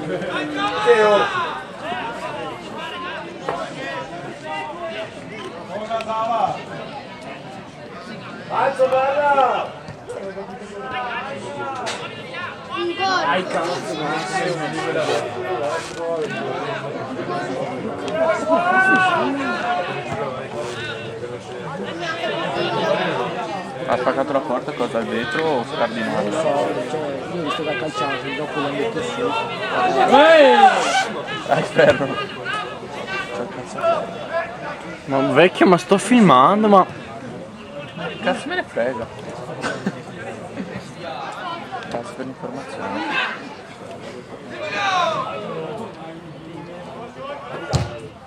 Teo. Alzo, bella! Ai cazzo, ha spaccato la porta cosa dentro o scardinato? Cioè, io mi sto da calciare, dopo l'ho messo su. Dai, ferro. Ma vecchio, ma sto filmando, ma... Che cazzo me ne frega? Cazzo per l'informazione.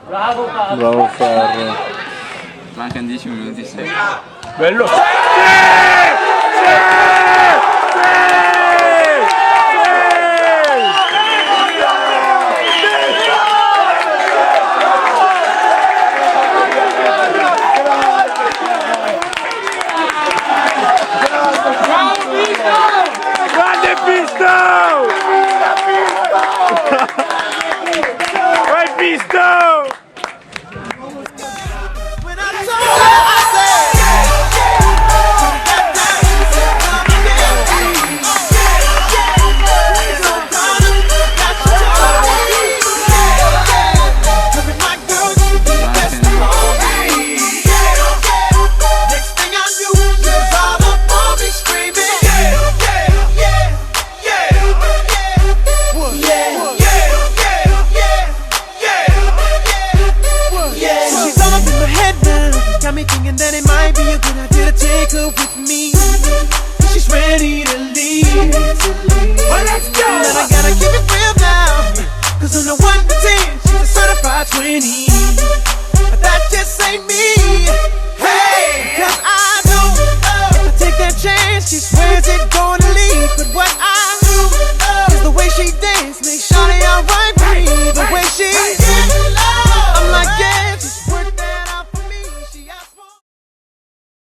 Bravo, Paolo. Bravo ferro. Mancano 10 minuti, sì. Bello! Grande Pisto! Vai Pisto! Thinking that it might be a good idea to take her with me. She's ready to leave. Well, let's go! But I gotta keep it real now, 'cause on the 1 to 10, she's a certified 20.